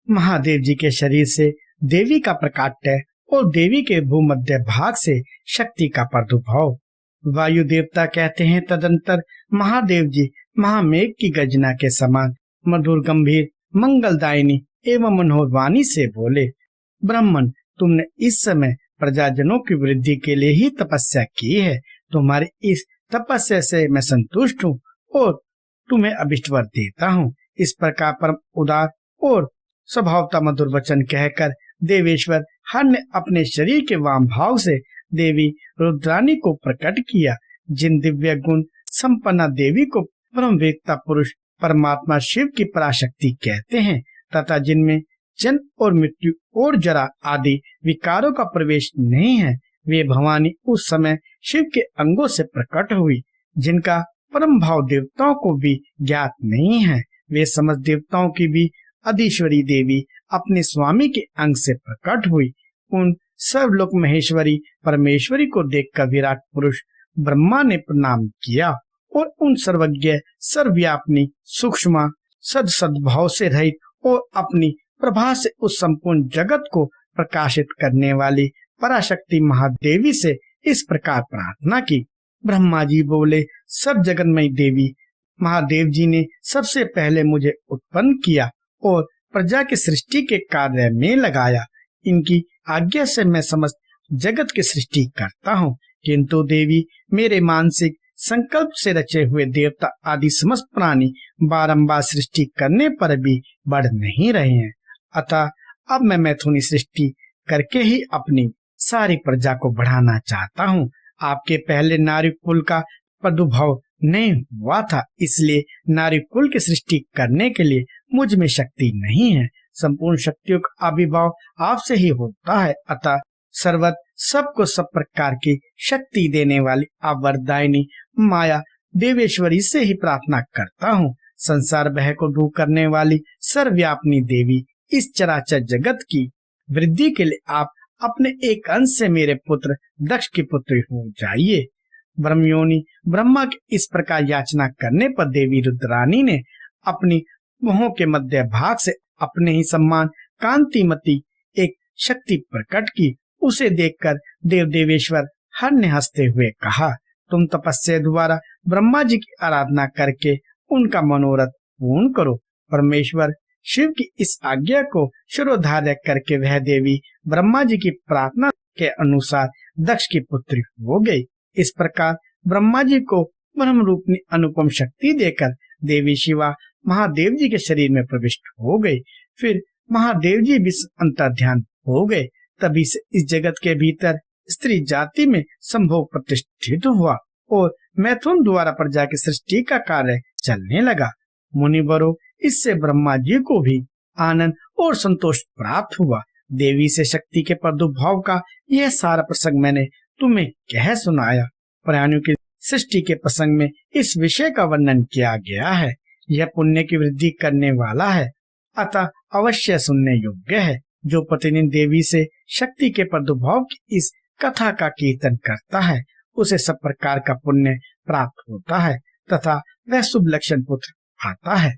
महादेव जी के शरीर से देवी का प्रकाट्य और देवी के भूमध्य भाग से शक्ति का प्रादुर्भाव। वायु देवता कहते हैं, तदंतर महादेव जी महामेघ की गर्जना के समान मधुर गंभीर मंगलदायिनी एवं मनोहर वाणी से बोले, ब्राह्मण, तुमने इस समय प्रजाजनों की वृद्धि के लिए ही तपस्या की है। तुम्हारी इस तपस्या से मैं संतुष्ट हूँ और तुम्हें अभिष्ट वर देता हूँ। इस प्रकार परम उदार और स्वभावता मधुर वचन कहकर देवेश्वर हर ने अपने शरीर के वाम भाव से देवी रुद्रानी को प्रकट किया। जिन दिव्य गुण संपन्ना देवी को परम वेत्ता पुरुष परमात्मा शिव की पराशक्ति कहते हैं तथा जिनमें जन्म और मृत्यु और जरा आदि विकारों का प्रवेश नहीं है, वे भवानी उस समय शिव के अंगों से प्रकट हुई। जिनका परम भाव देवताओं को भी ज्ञात नहीं है, वे समस्त देवताओं की भी अधीश्वरी देवी अपने स्वामी के अंग से प्रकट हुई। उन सर्वलोक महेश्वरी परमेश्वरी को देखकर विराट पुरुष ब्रह्मा ने प्रणाम किया और उन सर्वज्ञ सर्वव्यापिनी सूक्ष्म सद्भाव से रहित और अपनी प्रभा से उस संपूर्ण जगत को प्रकाशित करने वाली पराशक्ति महादेवी से इस प्रकार प्रार्थना की। ब्रह्मा जी बोले, सब जगन्मयी देवी, महादेव जी ने सबसे पहले मुझे उत्पन्न किया और प्रजा की सृष्टि के कार्य में लगाया। इनकी आज्ञा से मैं समस्त जगत की सृष्टि करता हूँ, किंतु देवी मेरे मानसिक संकल्प से रचे हुए देवता आदि समस्त प्राणी बारंबार सृष्टि करने पर भी बढ़ नहीं रहे हैं। अतः अब मैं मैथुनी सृष्टि करके ही अपनी सारी प्रजा को बढ़ाना चाहता हूँ। आपके पहले नारी कुल का प्रादुर्भाव नहीं हुआ था, इसलिए नारी कुल की सृष्टि करने के लिए मुझ में शक्ति नहीं है। संपूर्ण शक्तियों का आविर्भाव आपसे ही होता है। अतः सर्वत सबको सब प्रकार की शक्ति देने वाली अवरदायिनी माया देवेश्वरी से ही प्रार्थना करता हूँ। संसार भय को दूर करने वाली सर्वव्यापिनी देवी, इस चराचर जगत की वृद्धि के लिए आप अपने एक अंश से मेरे पुत्र दक्ष की पुत्री हो जाइए। ब्रह्मयोनि ब्रह्मा की इस प्रकार याचना करने पर देवी रुद्रानी ने अपनी मुहों के मध्य भाग से अपने ही सम्मान कांतिमती एक शक्ति प्रकट की। उसे देखकर देवेश्वर हर ने हंसते हुए कहा, तुम तपस्या द्वारा ब्रह्मा जी की आराधना करके उनका मनोरथ पूर्ण करो। परमेश्वर शिव की इस आज्ञा को शिरोधार्य करके वह देवी ब्रह्मा जी की प्रार्थना के अनुसार दक्ष की पुत्री हो गई। इस प्रकार ब्रह्मा जी को ब्रह्म रूपनी अनुपम शक्ति देकर देवी शिवा महादेव जी के शरीर में प्रविष्ट हो गई। फिर महादेव जी भी अंतर्ध्यान हो गए। तभी से इस जगत के भीतर स्त्री जाति में संभोग प्रतिष्ठित हुआ और मैथुन द्वारा प्रजा की सृष्टि का कार्य चलने लगा। मुनिवरों, इससे ब्रह्मा जी को भी आनंद और संतोष प्राप्त हुआ। देवी से शक्ति के प्रादुर्भाव का यह सारा प्रसंग मैंने तुम्हें कह सुनाया। प्राणियों की सृष्टि के प्रसंग में इस विषय का वर्णन किया गया है। यह पुण्य की वृद्धि करने वाला है, अतः अवश्य सुनने योग्य है। जो प्रतिदिन देवी से शक्ति के प्रादुर्भाव की इस कथा का कीर्तन करता है, उसे सब प्रकार का पुण्य प्राप्त होता है तथा वह शुभ लक्षण पुत्र आता है।